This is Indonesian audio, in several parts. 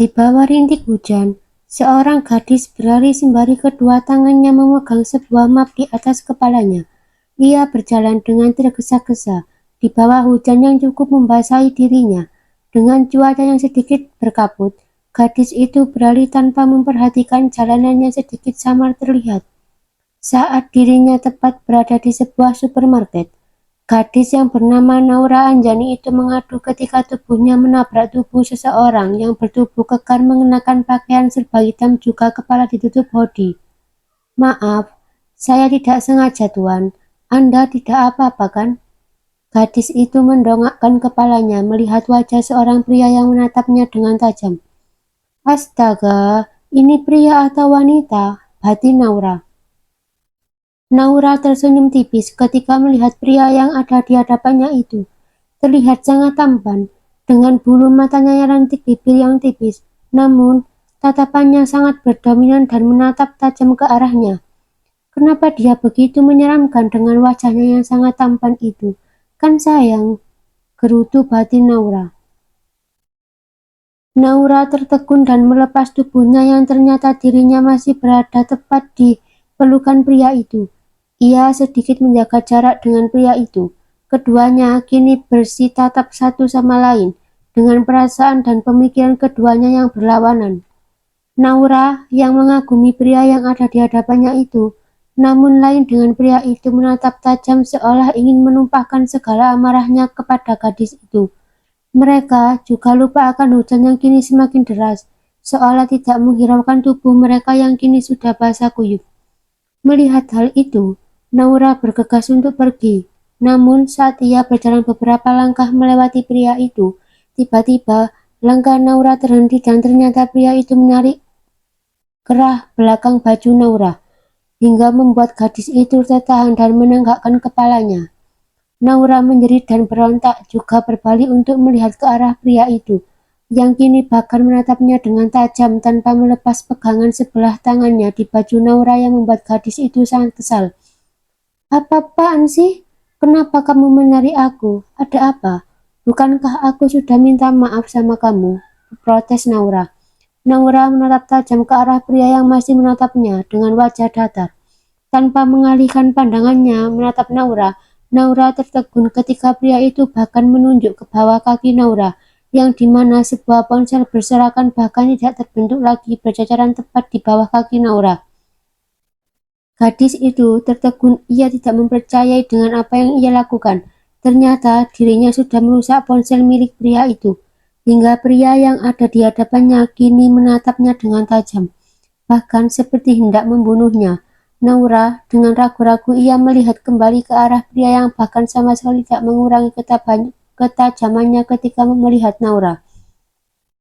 Di bawah rintik hujan, seorang gadis berlari sembari kedua tangannya memegang sebuah map di atas kepalanya. Ia berjalan dengan tergesa-gesa di bawah hujan yang cukup membasahi dirinya. Dengan cuaca yang sedikit berkabut, gadis itu berlari tanpa memperhatikan jalanannya sedikit samar terlihat. Saat dirinya tepat berada di sebuah supermarket, gadis yang bernama Naura Anjani itu mengadu ketika tubuhnya menabrak tubuh seseorang yang bertubuh kekar mengenakan pakaian serba hitam juga kepala ditutup hoodie. "Maaf, saya tidak sengaja Tuan. Anda tidak apa-apa kan?" Gadis itu mendongakkan kepalanya melihat wajah seorang pria yang menatapnya dengan tajam. "Astaga, ini pria atau wanita?" batin Naura. Naura tersenyum tipis ketika melihat pria yang ada di hadapannya itu. Terlihat sangat tampan, dengan bulu matanya yang rantik, bibir yang tipis, namun tatapannya sangat berdominan dan menatap tajam ke arahnya. Kenapa dia begitu menyeramkan dengan wajahnya yang sangat tampan itu? Kan sayang, gerutu batin Naura. Naura tertegun dan melepas tubuhnya yang ternyata dirinya masih berada tepat di pelukan pria itu. Ia sedikit menjaga jarak dengan pria itu. Keduanya kini bersitatap satu sama lain, dengan perasaan dan pemikiran keduanya yang berlawanan. Naura yang mengagumi pria yang ada di hadapannya itu, namun lain dengan pria itu menatap tajam seolah ingin menumpahkan segala amarahnya kepada gadis itu. Mereka juga lupa akan hujan yang kini semakin deras, seolah tidak menghiraukan tubuh mereka yang kini sudah basah kuyup. Melihat hal itu, Naura bergegas untuk pergi. Namun saat ia berjalan beberapa langkah melewati pria itu, tiba-tiba langkah Naura terhenti dan ternyata pria itu menarik kerah belakang baju Naura, hingga membuat gadis itu tertahan dan menenggakkan kepalanya. Naura menjerit dan berontak, juga berbalik untuk melihat ke arah pria itu, yang kini bahkan menatapnya dengan tajam tanpa melepas pegangan sebelah tangannya di baju Naura yang membuat gadis itu sangat kesal. "Apa-apaan sih? Kenapa kamu menarik aku? Ada apa? Bukankah aku sudah minta maaf sama kamu?" protes Naura. Naura menatap tajam ke arah pria yang masih menatapnya dengan wajah datar. Tanpa mengalihkan pandangannya menatap Naura, Naura tertegun ketika pria itu bahkan menunjuk ke bawah kaki Naura, yang dimana sebuah ponsel berserakan bahkan tidak terbentuk lagi berceceran tepat di bawah kaki Naura. Gadis itu tertegun, ia tidak mempercayai dengan apa yang ia lakukan. Ternyata dirinya sudah merusak ponsel milik pria itu, hingga pria yang ada di hadapannya kini menatapnya dengan tajam, bahkan seperti hendak membunuhnya. Naura dengan ragu-ragu ia melihat kembali ke arah pria yang bahkan sama sekali tidak mengurangi ketajamannya ketika melihat Naura.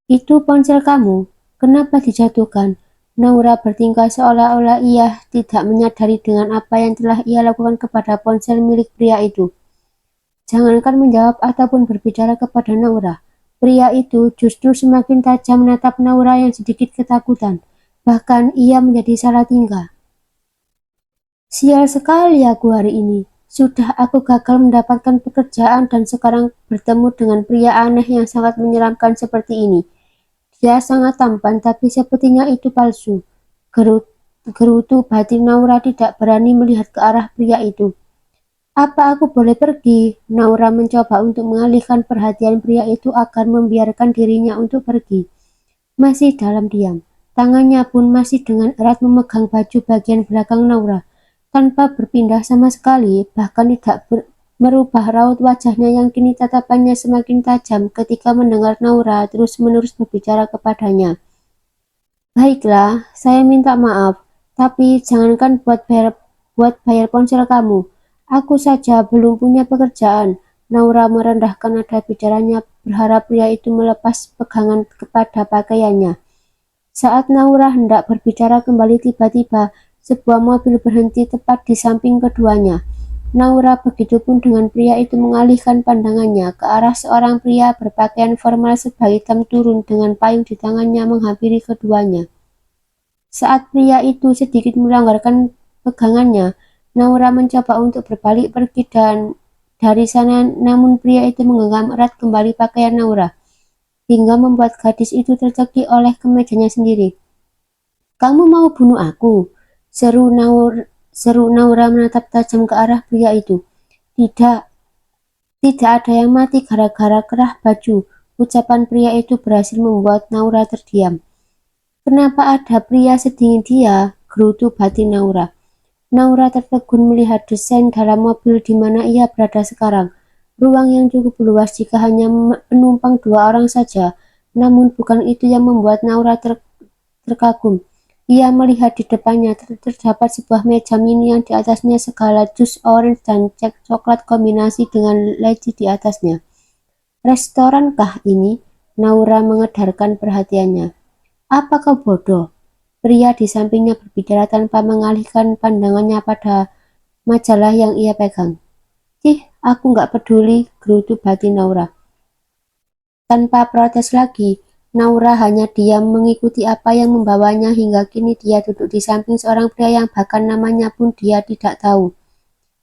"Itu ponsel kamu, kenapa dijatuhkan?" Naura bertingkah seolah-olah ia tidak menyadari dengan apa yang telah ia lakukan kepada ponsel milik pria itu. Jangankan menjawab ataupun berbicara kepada Naura, pria itu justru semakin tajam menatap Naura yang sedikit ketakutan. Bahkan ia menjadi salah tingkah. "Sial sekali aku hari ini. Sudah aku gagal mendapatkan pekerjaan dan sekarang bertemu dengan pria aneh yang sangat menyeramkan seperti ini. Dia sangat tampan tapi sepertinya itu palsu." Gerutu batin Naura tidak berani melihat ke arah pria itu. "Apa aku boleh pergi?" Naura mencoba untuk mengalihkan perhatian pria itu agar membiarkan dirinya untuk pergi. Masih dalam diam, tangannya pun masih dengan erat memegang baju bagian belakang Naura. Tanpa berpindah sama sekali, bahkan tidak merubah raut wajahnya yang kini tatapannya semakin tajam ketika mendengar Naura terus-menerus berbicara kepadanya. "Baiklah, saya minta maaf, tapi jangankan buat bayar ponsel kamu. Aku saja belum punya pekerjaan." Naura merendahkan nada bicaranya berharap pria itu melepas pegangan kepada pakaiannya. Saat Naura hendak berbicara kembali, tiba-tiba sebuah mobil berhenti tepat di samping keduanya. Naura begitupun dengan pria itu mengalihkan pandangannya ke arah seorang pria berpakaian formal serba hitam turun dengan payung di tangannya menghampiri keduanya. Saat pria itu sedikit melonggarkan pegangannya, Naura mencoba untuk berbalik pergi dan dari sana, namun pria itu menggenggam erat kembali pakaian Naura. hingga membuat gadis itu tercekik oleh kemejanya sendiri. "Kamu mau bunuh aku?" seru Naura menatap tajam ke arah pria itu. "Tidak, tidak ada yang mati gara-gara kerah baju." Ucapan pria itu berhasil membuat Naura terdiam. "Kenapa ada pria sedingin dia?" gerutu batin Naura. Naura tertegun melihat desain dalam mobil di mana ia berada sekarang. Ruang yang cukup luas jika hanya penumpang 2 orang saja. Namun bukan itu yang membuat Naura terkagum. Ia melihat di depannya terdapat sebuah meja mini yang di atasnya segala jus orange dan coklat kombinasi dengan leci di atasnya. "Restoran kah ini?" Naura mengedarkan perhatiannya. "Apa kau bodoh?" Pria di sampingnya berbicara tanpa mengalihkan pandangannya pada majalah yang ia pegang. "Cih, aku nggak peduli," gerutu batin Naura. Tanpa protes lagi, Naura hanya diam mengikuti apa yang membawanya hingga kini dia duduk di samping seorang pria yang bahkan namanya pun dia tidak tahu.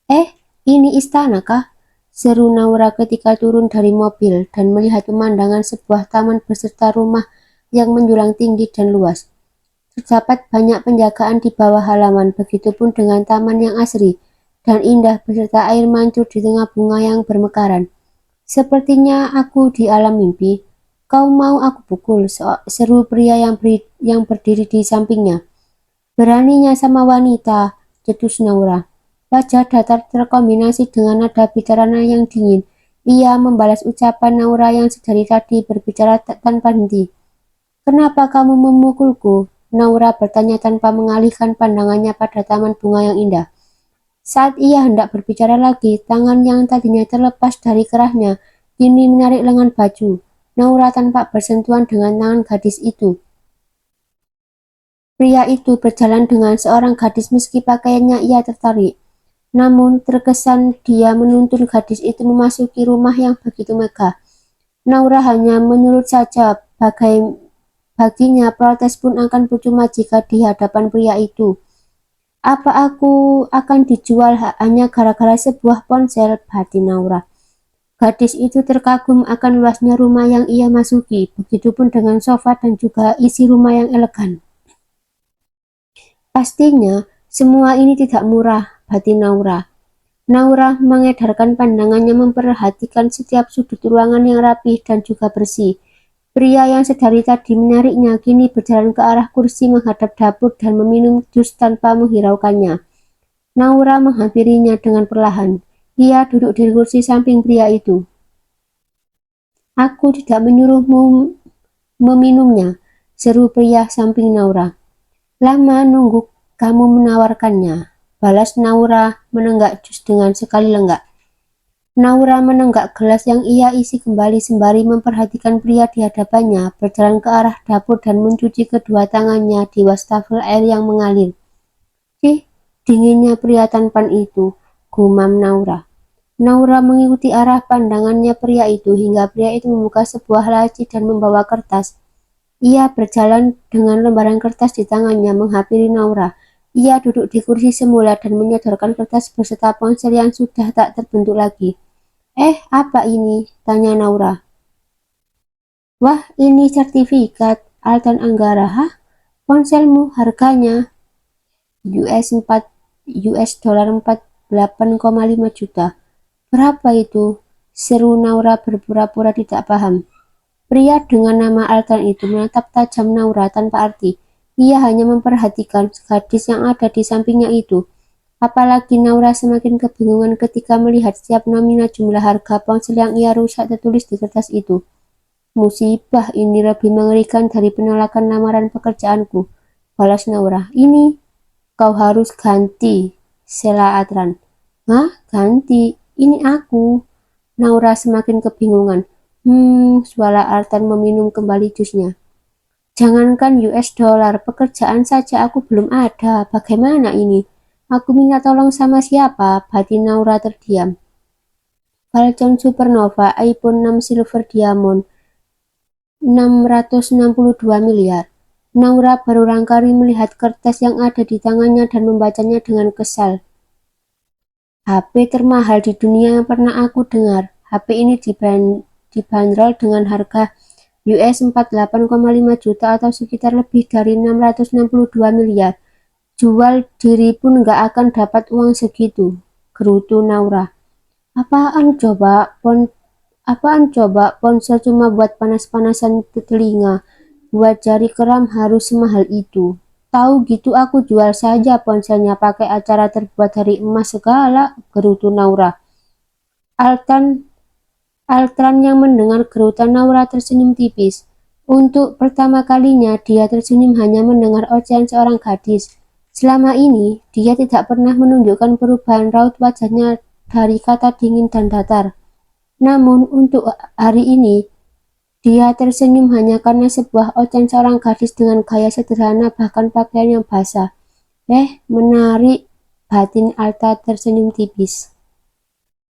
"Eh, ini istana kah?" seru Naura ketika turun dari mobil dan melihat pemandangan sebuah taman beserta rumah yang menjulang tinggi dan luas. Terdapat banyak penjagaan di bawah halaman, begitupun dengan taman yang asri dan indah beserta air mancur di tengah bunga yang bermekaran. "Sepertinya aku di alam mimpi. Kau mau aku pukul?" seru pria yang berdiri di sampingnya. "Beraninya sama wanita," cetus Naura. Wajah datar terkombinasi dengan nada bicaranya yang dingin. Ia membalas ucapan Naura yang sedari tadi berbicara tanpa henti. "Kenapa kamu memukulku?" Naura bertanya tanpa mengalihkan pandangannya pada taman bunga yang indah. Saat ia hendak berbicara lagi, tangan yang tadinya terlepas dari kerahnya kini menarik lengan baju Naura tanpa bersentuhan dengan tangan gadis itu. Pria itu berjalan dengan seorang gadis meski pakaiannya ia tertarik. Namun terkesan dia menuntun gadis itu memasuki rumah yang begitu megah. Naura hanya menurut saja, baginya protes pun akan percuma jika di hadapan pria itu. "Apa aku akan dijual hanya gara-gara sebuah ponsel?" batin Naura. Gadis itu terkagum akan luasnya rumah yang ia masuki, begitupun dengan sofa dan juga isi rumah yang elegan. "Pastinya semua ini tidak murah," batin Naura. Naura mengedarkan pandangannya memperhatikan setiap sudut ruangan yang rapih dan juga bersih. Pria yang sedari tadi menariknya kini berjalan ke arah kursi menghadap dapur dan meminum jus tanpa menghiraukannya. Naura menghampirinya dengan perlahan. Ia duduk di kursi samping pria itu. "Aku tidak menyuruhmu meminumnya," seru pria samping Naura. "Lama nunggu kamu menawarkannya," balas Naura menenggak jus dengan sekali lenggak. Naura menenggak gelas yang ia isi kembali sembari memperhatikan pria di hadapannya berjalan ke arah dapur dan mencuci kedua tangannya di wastafel air yang mengalir. "Ih, dinginnya pria tampan itu," gumam Naura. Naura mengikuti arah pandangannya pria itu hingga pria itu membuka sebuah laci dan membawa kertas. Ia berjalan dengan lembaran kertas di tangannya menghampiri Naura. Ia duduk di kursi semula dan menyodorkan kertas beserta ponsel yang sudah tak terbentuk lagi. Apa ini?" tanya Naura. "Wah, ini sertifikat Altan Anggara." "Hah? Ponselmu harganya $48,5 juta. Berapa itu?" seru Naura berpura-pura tidak paham. Pria dengan nama Altan itu menatap tajam Naura tanpa arti. Ia hanya memperhatikan gadis yang ada di sampingnya itu. Apalagi Naura semakin kebingungan ketika melihat setiap nominal jumlah harga ponsel yang ia rusak tertulis di kertas itu. "Musibah ini lebih mengerikan dari penolakan lamaran pekerjaanku," balas Naura. "Ini kau harus ganti," sela Adran. "Hah? Ganti? Ini aku." Naura semakin kebingungan. Suara Artan meminum kembali jusnya. "Jangankan $, pekerjaan saja aku belum ada. Bagaimana ini? Aku minta tolong sama siapa?" batin Naura terdiam. "Falcon Supernova iPhone 6 Silver Diamond, 662 miliar. Naura berulang kali melihat kertas yang ada di tangannya dan membacanya dengan kesal. "HP termahal di dunia yang pernah aku dengar. HP ini dibanderol dengan harga US 48,5 juta atau sekitar lebih dari 662 miliar. Jual diri pun nggak akan dapat uang segitu, gerutu Naura. Apaan coba ponsel cuma buat panas-panasan telinga. Buat jari keram harus semahal itu. Tahu gitu aku jual saja ponselnya pakai acara terbuat dari emas segala, gerutu Naura. Altran yang mendengar gerutan Naura tersenyum tipis. Untuk pertama kalinya dia tersenyum hanya mendengar ocehan seorang gadis. Selama ini dia tidak pernah menunjukkan perubahan raut wajahnya dari kata dingin dan datar. Namun untuk hari ini dia tersenyum hanya karena sebuah ocehan seorang gadis dengan gaya sederhana bahkan pakaian yang basah. Menarik, batin Alta tersenyum tipis.